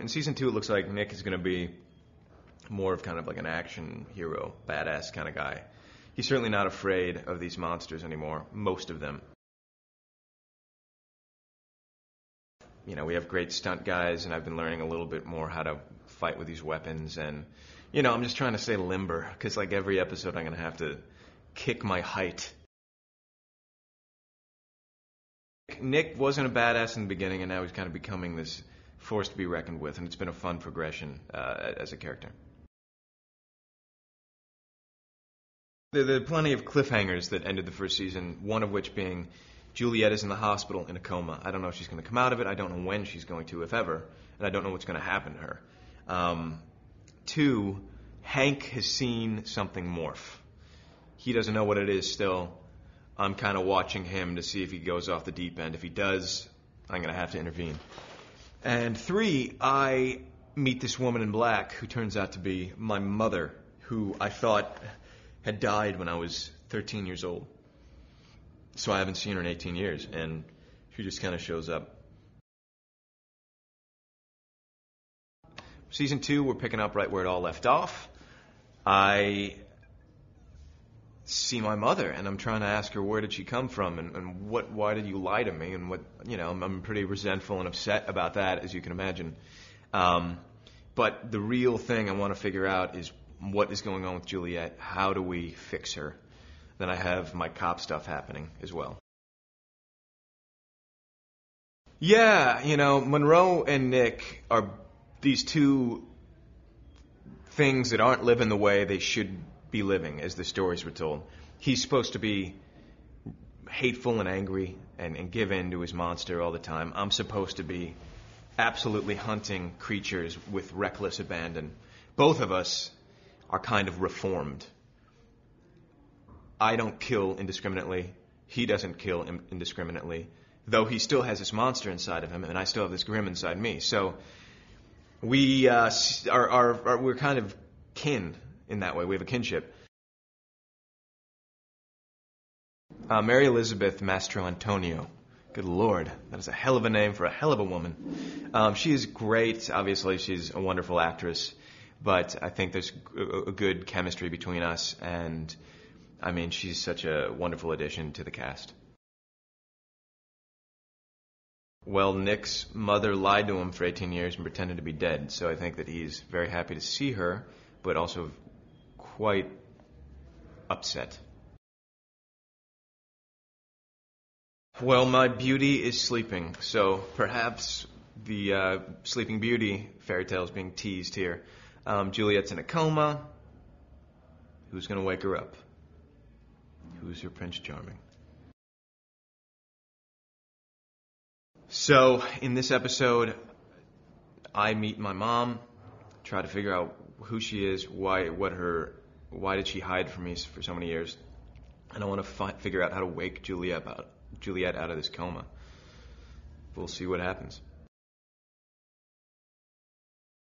In season 2, it looks like Nick is going to be more of kind of like an action hero, badass kind of guy. He's certainly not afraid of these monsters anymore, most of them. You know, we have great stunt guys, and I've been learning a little bit more how to fight with these weapons, and, you know, I'm just trying to stay limber, because like every episode I'm going to have to kick my height. Nick wasn't a badass in the beginning, and now he's kind of becoming this force to be reckoned with, and it's been a fun progression as a character. There are plenty of cliffhangers that ended the first season, one of which being Juliet is in the hospital in a coma. I don't know if she's going to come out of it. I don't know when she's going to, if ever, and I don't know what's going to happen to her. 2, Hank has seen something morph. He doesn't know what it is still. I'm kind of watching him to see if he goes off the deep end. If he does, I'm going to have to intervene. And 3, I meet this woman in black who turns out to be my mother, who I thought had died when I was 13 years old. So I haven't seen her in 18 years, and she just kind of shows up. Season 2, we're picking up right where it all left off. I see my mother, and I'm trying to ask her, where did she come from, and why did you lie to me, and what, you know, I'm pretty resentful and upset about that, as you can imagine. But the real thing I want to figure out is what is going on with Juliet. How do we fix her? Then I have my cop stuff happening as well. Yeah, you know, Monroe and Nick are these two things that aren't living the way they should be living, as the stories were told. He's supposed to be hateful and angry and give in to his monster all the time. I'm supposed to be absolutely hunting creatures with reckless abandon. Both of us are kind of reformed. I don't kill indiscriminately. He doesn't kill indiscriminately, though he still has this monster inside of him, and I still have this GRIMM inside me. So we're kind of kin in that way. We have a kinship. Mary Elizabeth Mastro Antonio. Good Lord, that is a hell of a name for a hell of a woman. She is great. Obviously, she's a wonderful actress, but I think there's a good chemistry between us, and I mean, she's such a wonderful addition to the cast. Well, Nick's mother lied to him for 18 years and pretended to be dead, so I think that he's very happy to see her, but also quite upset. Well, my beauty is sleeping, so perhaps the Sleeping Beauty fairy tale is being teased here. Juliet's in a coma. Who's going to wake her up? Who's your Prince Charming? So, in this episode, I meet my mom, try to figure out who she is, why did she hide from me for so many years, and I want to figure out how to wake Juliet out of this coma. We'll see what happens.